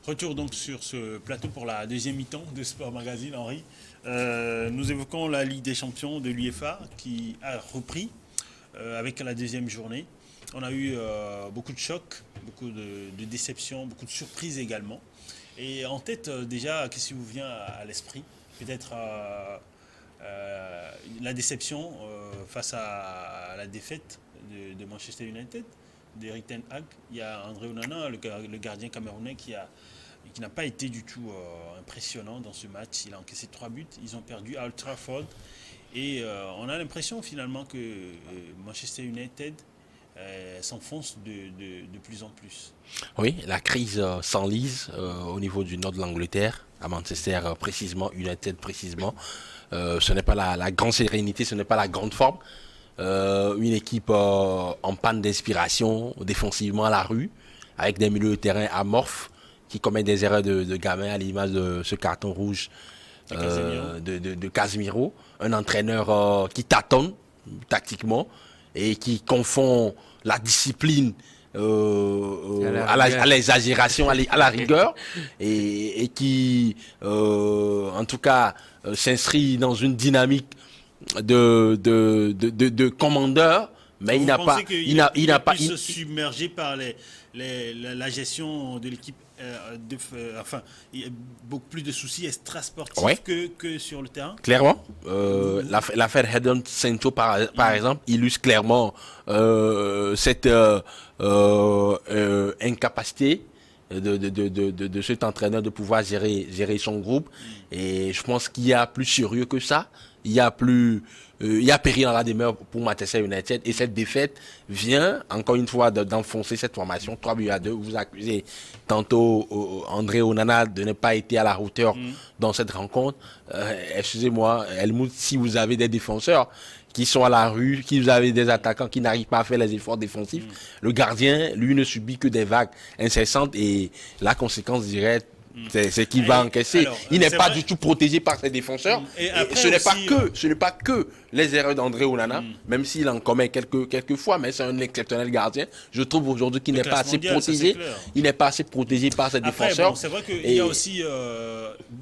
Retour donc sur ce plateau pour la deuxième mi-temps de Sport Magazine, Henri. Nous évoquons la Ligue des Champions de l'UEFA qui a repris avec la deuxième journée. On a eu beaucoup de chocs, beaucoup de déceptions, beaucoup de surprises également. Et en tête, déjà, qu'est-ce qui vous vient à l'esprit? Peut-être la déception face à la défaite de Manchester United, d'Eric Ten Hag. Il y a André Onana, le gardien camerounais, qui n'a pas été du tout impressionnant dans ce match. Il a encaissé 3 buts. Ils ont perdu à Old Trafford. Et on a l'impression finalement que Manchester United s'enfonce de plus en plus. Oui, la crise s'enlise au niveau du nord de l'Angleterre, à Manchester précisément, United précisément. Ce n'est pas la grande sérénité, ce n'est pas la grande forme. Une équipe en panne d'inspiration, défensivement à la rue, avec des milieux de terrain amorphes qui commettent des erreurs de gamin à l'image de ce carton rouge de Casemiro. Un entraîneur qui tâtonne tactiquement et qui confond la discipline à l'exagération, à la rigueur, et qui, en tout cas, s'inscrit dans une dynamique de commandeur, mais il n'a pas se submergé par la gestion de l'équipe. Enfin, il y a beaucoup plus de soucis extrasportifs que sur le terrain. Clairement, l'affaire Jadon Sancho par exemple illustre clairement cette incapacité de cet entraîneur de pouvoir gérer son groupe. Et je pense qu'il y a plus sérieux que ça. Il y a péril dans la demeure pour Manchester United. Et cette défaite vient, encore une fois, d'enfoncer cette formation. 3-2. Vous accusez tantôt André Onana de ne pas être à la hauteur dans cette rencontre. Excusez-moi, Helmut, si vous avez des défenseurs qui sont à la rue, si vous avez des attaquants qui n'arrivent pas à faire les efforts défensifs, le gardien, lui, ne subit que des vagues incessantes. Et la conséquence directe, c'est qu'il va encaisser. Alors, il n'est pas du tout protégé par ses défenseurs. Et ce n'est pas que les erreurs d'André Onana, même s'il en commet quelques fois, mais c'est un exceptionnel gardien. Je trouve aujourd'hui qu'il n'est pas assez protégé. Il n'est pas assez protégé par ses défenseurs. Bon, c'est vrai qu'il y a aussi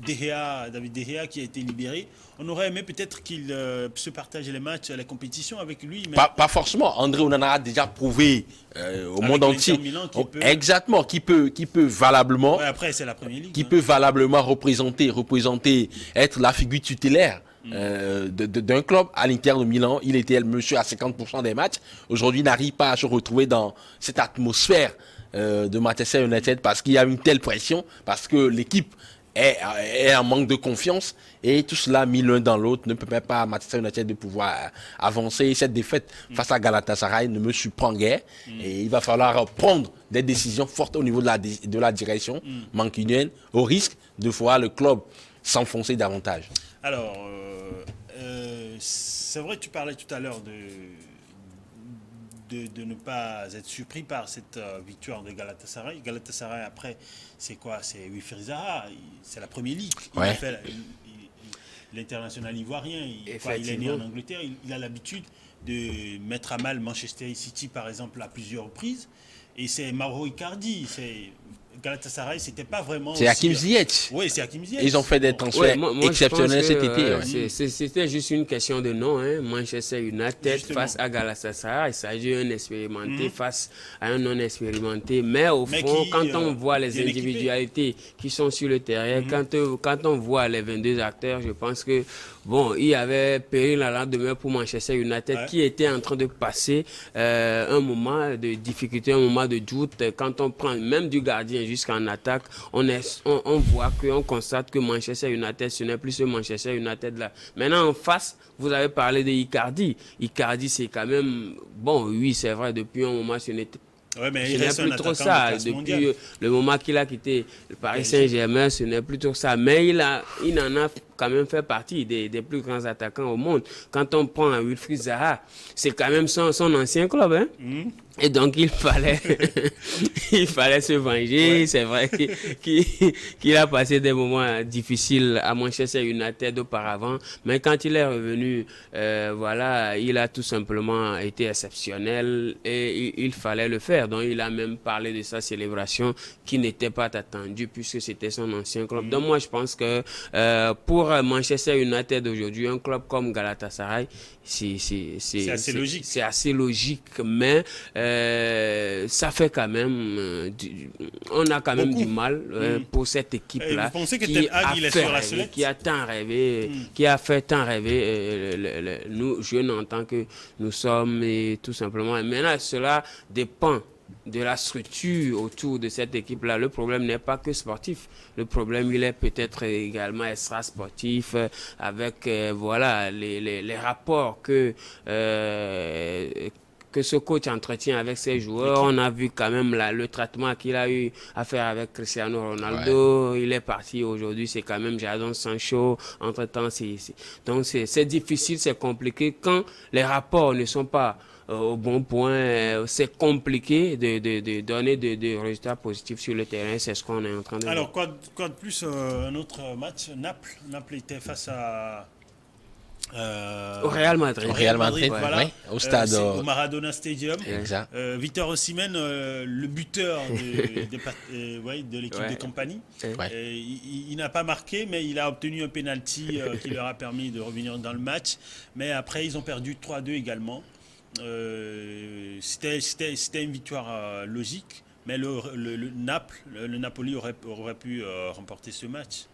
David De Gea qui a été libéré. On aurait aimé peut-être qu'il se partage les matchs, les compétitions avec lui. Mais... Pas forcément. André Onana a déjà prouvé au monde entier. Exactement, qui peut valablement. Ouais, après, c'est la Première Ligue. Qui peut valablement représenter, être la figure tutélaire d'un club. À l'Inter de Milan, il était le monsieur à 50% des matchs. Aujourd'hui, il n'arrive pas à se retrouver dans cette atmosphère de Manchester United parce qu'il y a une telle pression, parce que l'équipe est en manque de confiance, et tout cela mis l'un dans l'autre ne permet pas à Manchester United de pouvoir avancer. Cette défaite face à Galatasaray ne me surprend guère, et il va falloir prendre des décisions fortes au niveau de la direction mancunienne, au risque de voir le club s'enfoncer davantage. Alors, c'est vrai, tu parlais tout à l'heure de ne pas être surpris par cette victoire de Galatasaray. Galatasaray, après, c'est quoi? C'est Wilfried Zaha, c'est la Première Ligue. Ouais. Il a fait l'international ivoirien, il est né en Angleterre, il a l'habitude de mettre à mal Manchester City, par exemple, à plusieurs reprises. Et c'est Mauro Icardi, Galatasaray, c'était pas vraiment. C'est Hakim Ziyech. Oui, c'est Hakim Ziyech. Ils ont fait des transferts exceptionnels cet été. C'était juste une question de nom. Manchester United face à Galatasaray, il s'agit d'un expérimenté face à un non expérimenté. Mais au fond, quand on voit les individualités qui sont sur le terrain, quand on voit les 22 acteurs, je pense que il y avait péril à la demeure pour Manchester United qui était en train de passer un moment de difficulté, un moment de doute. Quand on prend même du gardien jusqu'en attaque, on voit on constate que Manchester United, ce n'est plus ce Manchester United là. Maintenant en face, vous avez parlé de Icardi. Icardi, c'est quand même oui, c'est vrai, depuis un moment ce n'était mais ce n'est plus trop ça. Depuis le moment qu'il a quitté le Paris Saint-Germain, ce n'est plus trop ça. Mais il en a quand même fait partie des plus grands attaquants au monde. Quand on prend Wilfried Zaha, c'est quand même son ancien club. Hein? Et donc, il fallait se venger. Ouais. C'est vrai qu'il a passé des moments difficiles à Manchester United auparavant. Mais quand il est revenu, voilà, il a tout simplement été exceptionnel et il fallait le faire. Donc, il a même parlé de sa célébration qui n'était pas attendue puisque c'était son ancien club. Donc, moi, je pense que pour Manchester United aujourd'hui, un club comme Galatasaray, c'est assez logique. C'est assez logique, mais ça fait quand même, on a quand même du mal pour cette équipe-là. Vous pensez que Ten Hag, il est sur la sellette? Qui a tant rêvé, qui a fait tant rêver nous, jeunes, en tant que nous sommes, et tout simplement. Et maintenant, cela dépend de la structure autour de cette équipe-là. Le problème n'est pas que sportif. Le problème, il est peut-être également extra-sportif avec voilà, les rapports que ce coach entretient avec ses joueurs. On a vu quand même le traitement qu'il a eu à faire avec Cristiano Ronaldo. Ouais. Il est parti aujourd'hui, c'est quand même Jadon Sancho. Entre-temps, donc c'est difficile, c'est compliqué. Quand les rapports ne sont pas au bon point, c'est compliqué de donner des résultats positifs sur le terrain. C'est ce qu'on est en train de voir. Alors, quoi de plus, un autre match, Naples. Naples était face à... au Real Madrid. Au Real Madrid, ouais. Voilà. Ouais, au stade au Maradona Stadium. Exact. Victor Osimhen, le buteur de l'équipe de compagnie. Ouais. Il n'a pas marqué, mais il a obtenu un penalty qui leur a permis de revenir dans le match. Mais après, ils ont perdu 3-2 également. C'était une victoire logique, mais le Napoli aurait pu remporter ce match.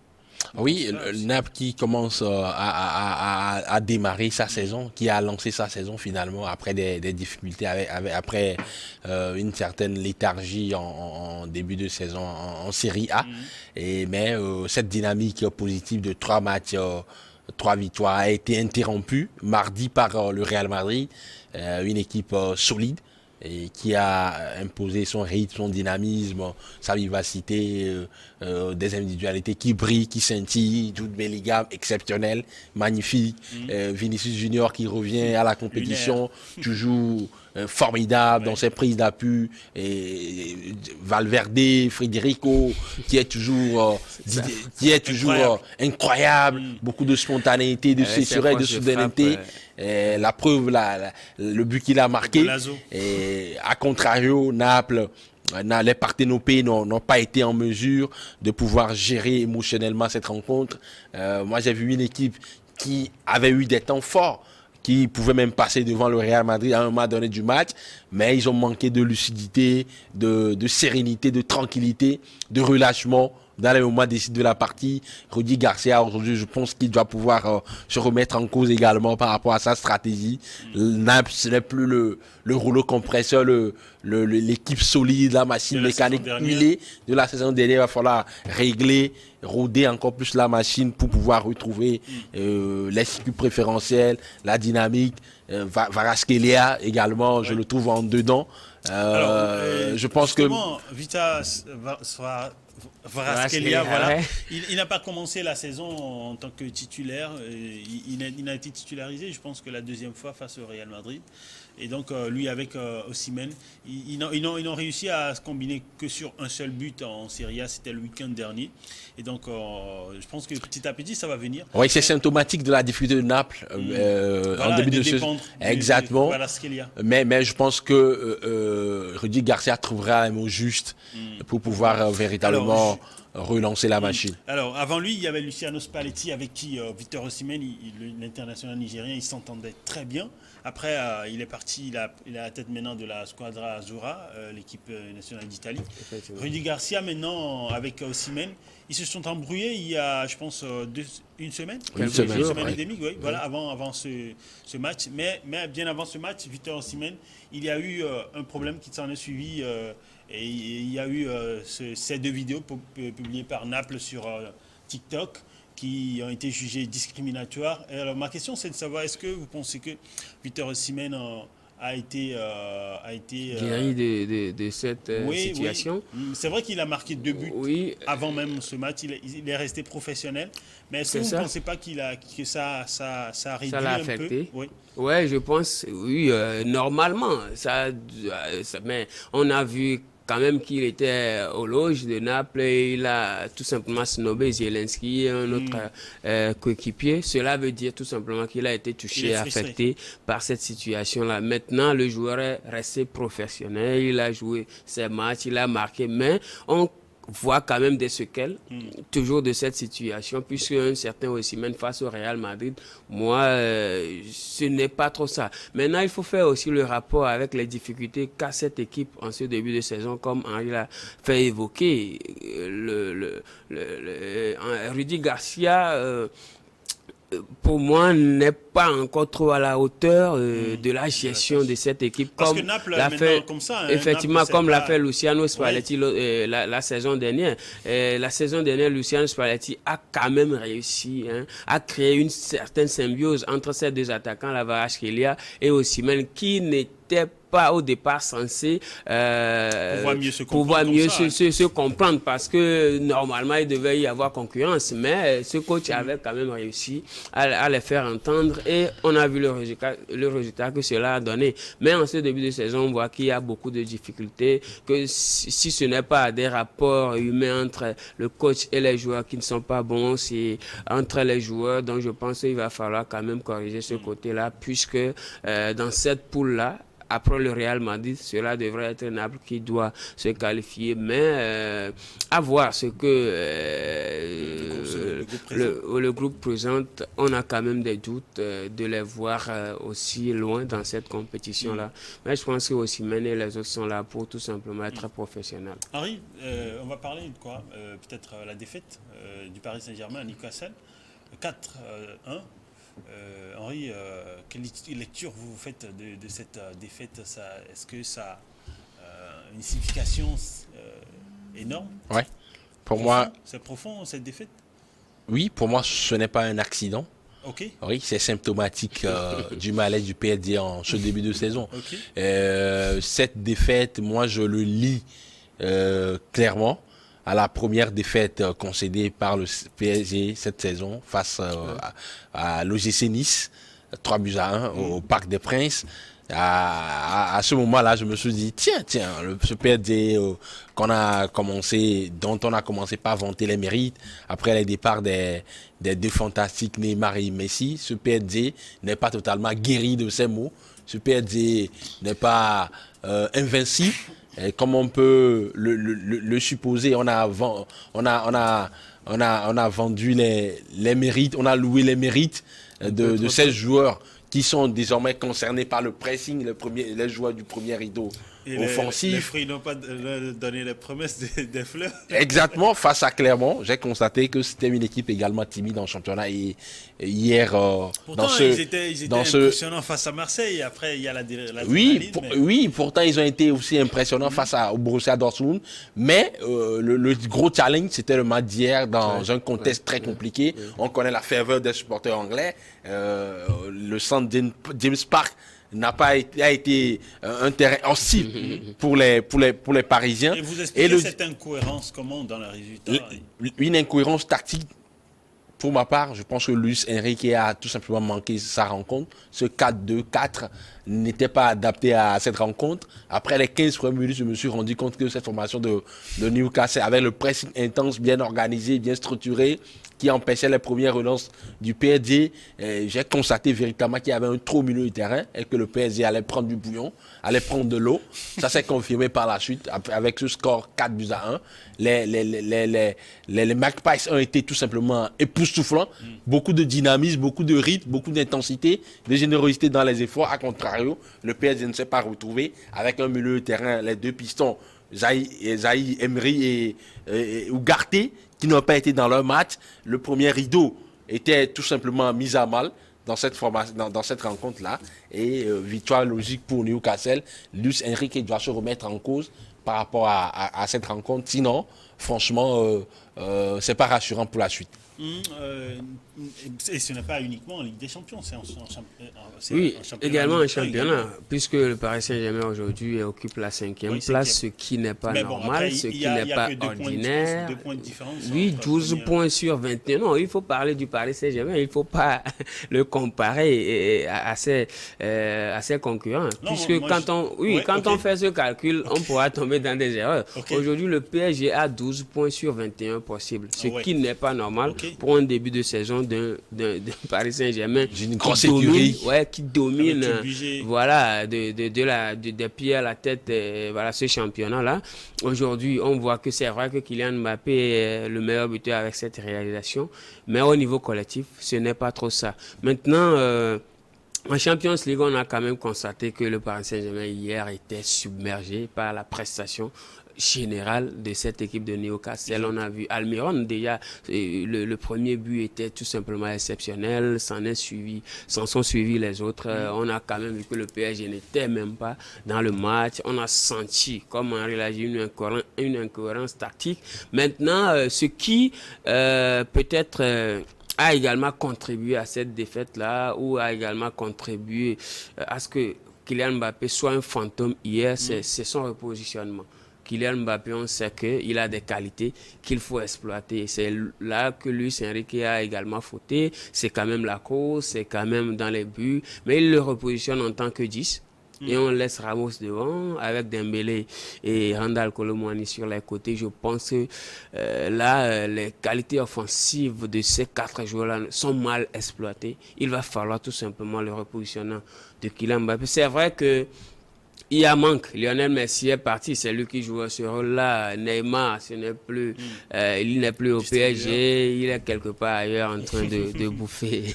Oui, le Naples qui commence à démarrer sa saison, qui a lancé sa saison finalement après des difficultés, après une certaine léthargie en début de saison en Série A. Mais cette dynamique positive de 3 matchs, 3 victoires a été interrompue mardi par le Real Madrid, une équipe solide et qui a imposé son rythme, son dynamisme, sa vivacité, des individualités qui brillent, qui scintillent. Jude Bellingham, exceptionnel, magnifique. Vinicius Junior qui revient à la compétition, toujours formidable dans ses prises d'appui. Et Valverde, Federico, qui est toujours incroyable. Beaucoup de spontanéité, de césure, de soudaineté. La preuve, le but qu'il a marqué. Et à contrario, Naples, les Partenopées n'ont pas été en mesure de pouvoir gérer émotionnellement cette rencontre. Moi, j'ai vu une équipe qui avait eu des temps forts, qui pouvait même passer devant le Real Madrid à un moment donné du match, mais ils ont manqué de lucidité, de sérénité, de tranquillité, de relâchement dans les moments décisifs de la partie. Rudy Garcia, aujourd'hui, je pense qu'il doit pouvoir se remettre en cause également par rapport à sa stratégie. Naples, ce n'est plus le rouleau compresseur, l'équipe solide, la machine mécanique huilée de la saison dernière. Il va falloir régler, rôder encore plus la machine pour pouvoir retrouver les circuits préférentiels, la dynamique. Kvaratskhelia également, je le trouve en dedans. Je pense que Kvaratskhelia, voilà. Il n'a pas commencé la saison en tant que titulaire. Il a été titularisé, je pense que la deuxième fois face au Real Madrid. Et donc, lui, avec Osimhen, ils n'ont réussi à se combiner que sur un seul but en Serie A. C'était le week-end dernier. Et donc, je pense que petit à petit, ça va venir. Oui, c'est symptomatique de la difficulté de Naples en début de saison. Exactement. Mais je pense que Rudy Garcia trouvera un mot juste pour pouvoir véritablement relancer la machine. Alors, avant lui, il y avait Luciano Spalletti avec qui Victor Osimhen, l'international nigérien, il s'entendait très bien. Après, il est parti, il a la tête maintenant de la Squadra Azzurra, l'équipe nationale d'Italie. Rudy Garcia, maintenant, avec Osimhen, ils se sont embrouillés il y a, je pense, une semaine et demie, oui, voilà, avant ce match. Mais bien avant ce match, Victor Osimhen, il y a eu un problème qui s'en est suivi. Et il y a eu ces 2 vidéos publiées par Naples sur TikTok qui ont été jugées discriminatoires. Et alors, ma question, c'est de savoir, est-ce que vous pensez que Victor Osimhen a été guéri de cette situation. Oui. C'est vrai qu'il a marqué 2 buts avant même ce match. Il est resté professionnel. Mais est-ce que vous ne pensez pas que ça a réduit ça l'a un affecté? peu? Oui. Ouais, je pense, oui, normalement. Mais on a vu quand même qu'il était aux loges de Naples et il a tout simplement snobé Zielinski, un autre coéquipier. Cela veut dire tout simplement qu'il a été touché, affecté par cette situation-là. Maintenant, le joueur est resté professionnel, il a joué ses matchs, il a marqué, mais on voit quand même des séquelles, toujours de cette situation, puisque un certain Osimhen face au Real Madrid, moi, ce n'est pas trop ça. Maintenant, il faut faire aussi le rapport avec les difficultés qu'a cette équipe en ce début de saison, comme Henri l'a fait évoquer. Rudy Garcia, pour moi, n'est pas encore trop à la hauteur de la gestion de cette équipe. Parce que Naples, l'a fait, comme ça. Effectivement, Naples, comme l'a fait Luciano Spalletti la saison dernière. La saison dernière, Luciano Spalletti a quand même réussi à créer une certaine symbiose entre ces deux attaquants, Kvaratskhelia et Osimhen, qui n'était pas au départ censé pouvoir mieux se comprendre, parce que normalement il devait y avoir concurrence, mais ce coach avait quand même réussi à les faire entendre et on a vu le résultat que cela a donné. Mais en ce début de saison, on voit qu'il y a beaucoup de difficultés, que si ce n'est pas des rapports humains entre le coach et les joueurs qui ne sont pas bons, c'est entre les joueurs. Donc je pense qu'il va falloir quand même corriger ce côté-là, puisque dans cette poule-là, après le Real Madrid, cela devrait être Naples qui doit se qualifier. Mais à voir ce que le groupe présente, on a quand même des doutes de les voir aussi loin dans cette compétition-là. Mais je pense que Osimhen et les autres sont là pour tout simplement être professionnels. Henri, on va parler de quoi? Peut-être la défaite du Paris Saint-Germain à Newcastle, 4-1. Henri, quelle lecture vous faites de cette défaite? Est-ce que ça a une signification énorme? Ouais. Pour moi, c'est profond cette défaite? Oui, pour moi, ce n'est pas un accident. Okay. Oui, c'est symptomatique du malaise du PSG en ce début de saison. Okay. Cette défaite, moi, je le lis clairement à la première défaite concédée par le PSG cette saison face à l'OGC Nice, 3-1 au Parc des Princes. À ce moment-là, je me suis dit, tiens, ce PSG dont on a commencé par vanter les mérites après les départs des deux fantastiques Neymar et Messi, ce PSG n'est pas totalement guéri de ces maux. Ce PSG n'est pas invincible. Et comme on peut le supposer, on a vendu les mérites, on a loué les mérites de ces joueurs qui sont désormais concernés par le pressing, les joueurs du premier rideau offensif. Les fruits n'ont pas donné les promesses des fleurs. Exactement, face à Clermont, j'ai constaté que c'était une équipe également timide en championnat. Et hier, pourtant, ils étaient impressionnants face à Marseille. Après, il y a la oui, pourtant, ils ont été aussi impressionnants face au Borussia Dortmund. Mais le gros challenge, c'était le match d'hier dans un contexte très compliqué. On connaît la ferveur des supporters anglais. Le centre James Park n'a pas été un terrain hostile pour les Parisiens. Et vous expliquez cette incohérence comment dans le résultat? Une incohérence tactique. Pour ma part, je pense que Luis Enrique a tout simplement manqué sa rencontre. Ce 4-2-4 n'était pas adapté à cette rencontre. Après les 15 premières minutes, je me suis rendu compte que cette formation de Newcastle, avec le pressing intense, bien organisé, bien structuré, qui empêchait les premières relances du PSG, j'ai constaté véritablement qu'il y avait un trop au milieu du terrain et que le PSG allait prendre du bouillon, allait prendre de l'eau. Ça s'est confirmé par la suite avec ce score 4-1. Les Magpies ont été tout simplement époustouflants. Beaucoup de dynamisme, beaucoup de rythme, beaucoup d'intensité, de générosité dans les efforts. A contrario, le PSG ne s'est pas retrouvé avec un milieu de terrain, les deux pistons, Zaï Emery et Ugarte, qui n'ont pas été dans leur match. Le premier rideau était tout simplement mis à mal dans cette rencontre-là. et victoire logique pour Newcastle. Luis Enrique doit se remettre en cause par rapport à cette rencontre. Sinon, franchement, c'est pas rassurant pour la suite. Et ce n'est pas uniquement en Ligue des Champions, c'est oui, également en championnat, également. Puisque le Paris Saint-Germain aujourd'hui occupe la 5e place, ce qui n'est pas normal, après, ce qui n'est pas ordinaire. 2 points de différence. Oui, 12 points sur 21. Non, il faut parler du Paris Saint-Germain, il ne faut pas le comparer à ses concurrents. Non, puisque quand on fait ce calcul, on pourra tomber dans des erreurs. Aujourd'hui, le PSG a 12 points sur 21 possibles, ce qui n'est pas normal pour un début de saison d'un Paris Saint-Germain qui domine voilà, de pied à la tête voilà, ce championnat-là. Aujourd'hui, on voit que c'est vrai que Kylian Mbappé est le meilleur buteur avec cette réalisation, mais au niveau collectif, ce n'est pas trop ça. Maintenant, en Champions League, on a quand même constaté que le Paris Saint-Germain hier était submergé par la prestation générale de cette équipe de Newcastle. On a vu Almiron déjà, le premier but était tout simplement exceptionnel, s'en sont suivis les autres. On a quand même vu que le PSG n'était même pas dans le match. On a senti, comme Henri l'a dit, une incohérence tactique. Maintenant, ce qui peut-être a également contribué à cette défaite-là, ou a également contribué à ce que Kylian Mbappé soit un fantôme hier, c'est son repositionnement. Kylian Mbappé, on sait qu'il a des qualités qu'il faut exploiter. C'est là que Luis Enrique a également fauté. C'est quand même la course, c'est quand même dans les buts, mais il le repositionne en tant que 10. Et on laisse Ramos devant avec Dembélé et Randal Kolo Muani sur les côtés. Je pense que là, les qualités offensives de ces 4 joueurs-là sont mal exploitées. Il va falloir tout simplement le repositionnement de Kylian Mbappé. C'est vrai que il y a manque. Lionel Messi est parti, c'est lui qui joue ce rôle-là. Neymar, il n'est plus au PSG, il est quelque part ailleurs en train de bouffer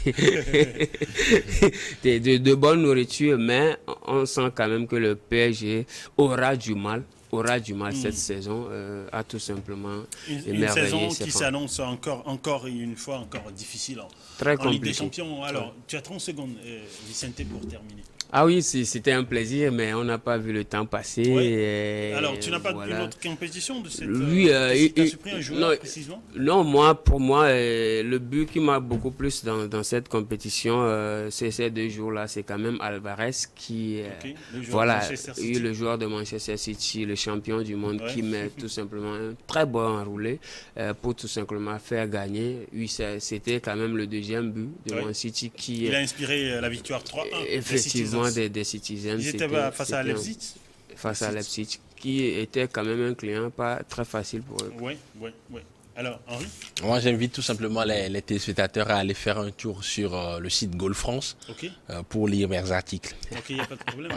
de bonne nourriture, mais on sent quand même que le PSG aura du mal cette saison à tout simplement une saison qui s'annonce encore une fois encore difficile en Ligue des Champions. Alors, tu as 30 secondes, Vicente, pour terminer. Ah oui, c'était un plaisir, mais on n'a pas vu le temps passer. Ouais. Alors, tu n'as pas vu l'autre compétition de cette tu as supprimé un joueur précisément? Non, pour moi, le but qui m'a beaucoup plus dans cette compétition, c'est ces 2 jours-là. C'est quand même Alvarez qui le joueur de Manchester City, le champion du monde, qui met tout simplement un très bon enroulé pour tout simplement faire gagner. Oui, c'était quand même le 2e but de Man City qui... Il a inspiré la victoire 3-1. Effectivement, des Citizens. Ils étaient face à Leipzig. Face à Leipzig, qui était quand même un client pas très facile pour eux. Oui. Alors, Henri? Moi, j'invite tout simplement les téléspectateurs à aller faire un tour sur le site Goal France pour lire mes articles. Ok, il n'y a pas de problème.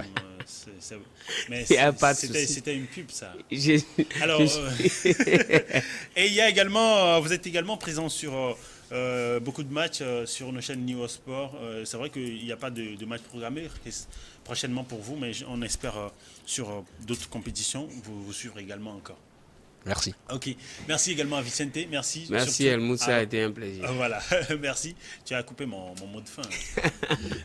Mais c'était une pub, ça. Alors, et il y a également, vous êtes également présent sur beaucoup de matchs sur nos chaînes Neo Sport. C'est vrai qu'il n'y a pas de match programmé prochainement pour vous, mais on espère sur d'autres compétitions vous suivre également encore. Merci. Ok. Merci également à Vicente. Merci. Merci Helmut, ça a été un plaisir. Voilà. Merci. Tu as coupé mon mot de fin.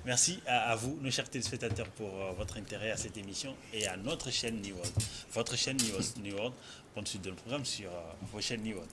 Merci à vous, nos chers téléspectateurs, pour votre intérêt à cette émission et à notre chaîne New World. Votre chaîne New World. Bonne suite de le programme sur vos chaînes New World.